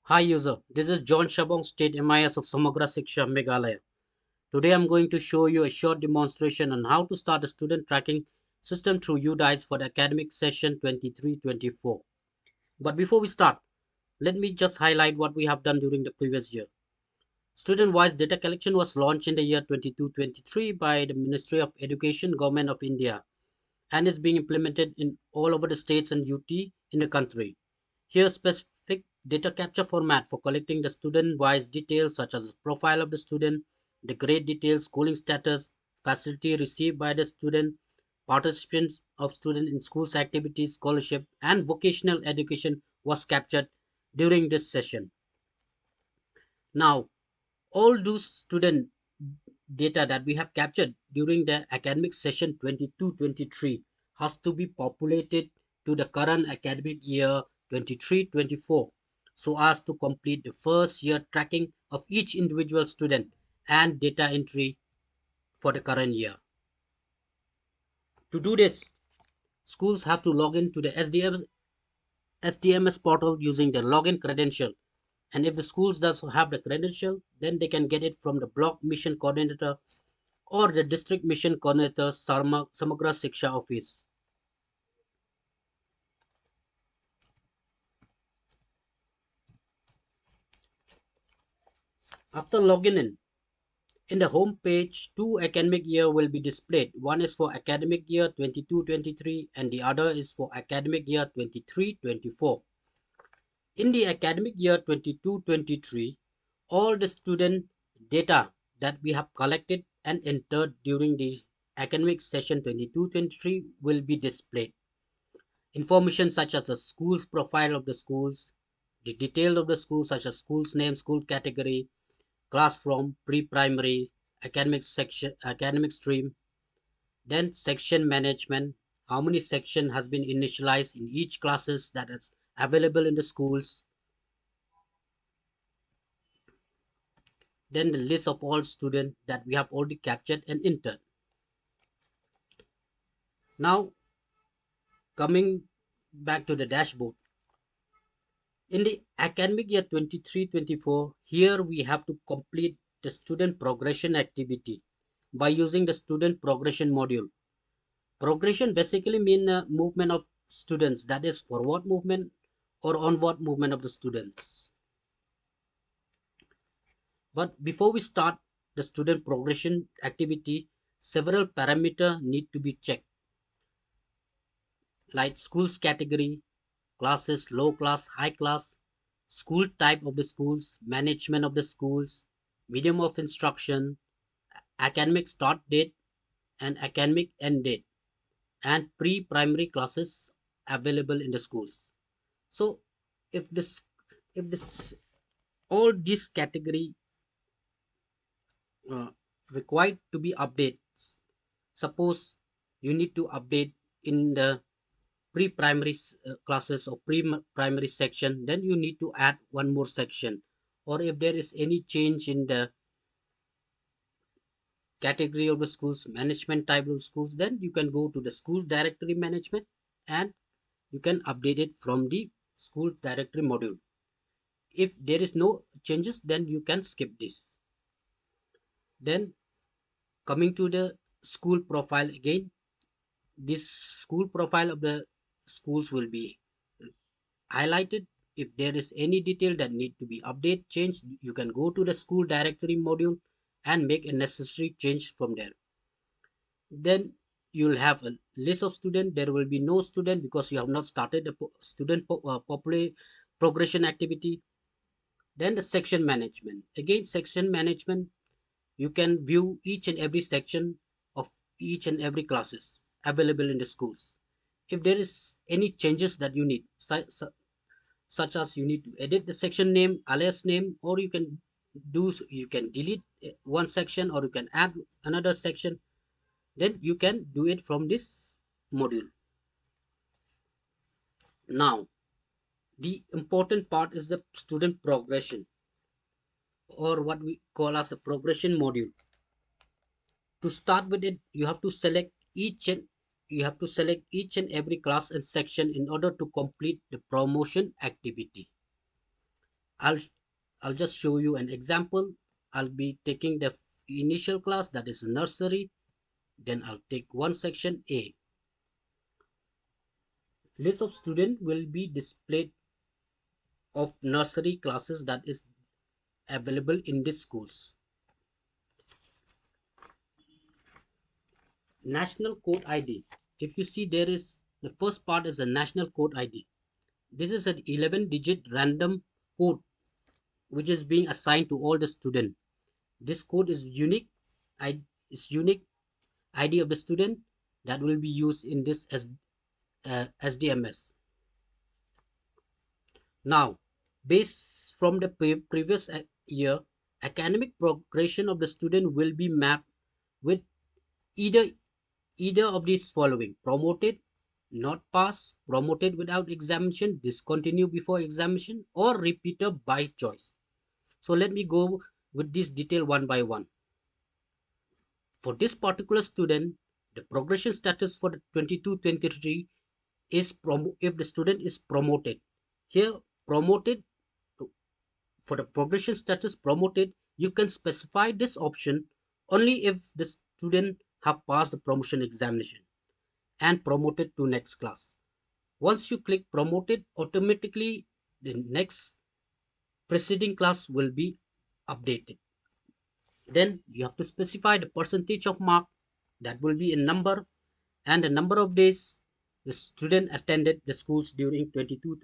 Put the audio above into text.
Hi user, this is John Shabong, State MIS of Samagra Shiksha, Meghalaya. Today I'm going to show you a short demonstration on how to start a student tracking system through UDISE for the academic session 23-24. But before we start, let me just highlight what we have done during the previous year. Student-wise data collection was launched in the year 22-23 by the Ministry of Education, Government of India, and is being implemented in all over the states and UT in the country. Here, specific data capture format for collecting the student-wise details such as the profile of the student, the grade details, schooling status, facility received by the student, participants of student in schools activities, scholarship, and vocational education was captured during this session. Now, all those student data that we have captured during the academic session 22-23 has to be populated to the current academic year 23-24 so as to complete the first year tracking of each individual student and data entry for the current year. To do this, schools have to log in to the SDMS portal using their login credential. And if the schools does have the credential, then they can get it from the block mission coordinator or the district mission coordinator Samagra Shiksha office. After logging in the home page, two academic year will be displayed. One is for academic year 22-23 and the other is for academic year 23-24. In the academic year 22-23, all the student data that we have collected and entered during the academic session 22-23 will be displayed. Information such as the school's profile of the schools, the detail of the school such as school's name, school category, class from, pre-primary, academic section, academic stream, then section management, how many section has been initialized in each classes that is available in the schools, then the list of all students that we have already captured and entered. Now coming back to the dashboard. In the academic year 23-24, here we have to complete the student progression activity by using the student progression module. Progression basically means movement of students, that is forward movement or onward movement of the students. But before we start the student progression activity, several parameters need to be checked, like schools category, classes, low class, high class, school type of the schools, management of the schools, medium of instruction, academic start date and academic end date, and pre-primary classes available in the schools. So if this all this category uh, required to be updated, suppose you need to update in the pre-primary classes or pre-primary section, then you need to add one more section. Or if there is any change in the category of the schools, management type of schools, then you can go to the schools directory management and you can update it from the schools directory module. If there is no changes, then you can skip this. Then coming to the school profile again, this school profile of the schools will be highlighted. If there is any detail that need to be updated, changed, you can go to the school directory module and make a necessary change from there. Then you'll have a list of students. There will be no student because you have not started the student progression activity. Then the section management. Again, section management, you can view each and every section of each and every classes available in the schools. If there is any changes that you need, such as you need to edit the section name, alias name, or you can delete one section or you can add another section, then you can do it from this module. Now the important part is the student progression, or what we call as a progression module. To start with it, you have to select each and every class and section in order to complete the promotion activity. I'll I'll just show you an example. I'll be taking the initial class, that is nursery. Then I'll take one section A. List of students will be displayed of nursery classes that is available in these schools. National code ID. If you see, there is the first part is a national code ID. This is an 11-digit random code which is being assigned to all the student. This code is unique. Is unique ID of the student that will be used in this as SDMS. Now, based from the previous year, academic progression of the student will be mapped with either either of these following: promoted, not pass, promoted without examination, discontinue before examination, or repeater by choice. So let me go with this detail one by one. For this particular student, the progression status for the 22-23 is if the student is promoted. Here, promoted, for the progression status promoted, you can specify this option only if the student have passed the promotion examination and promoted to next class. Once you click promoted, automatically the next preceding class will be updated. Then you have to specify the percentage of mark, that will be in number, and the number of days the student attended the schools during 22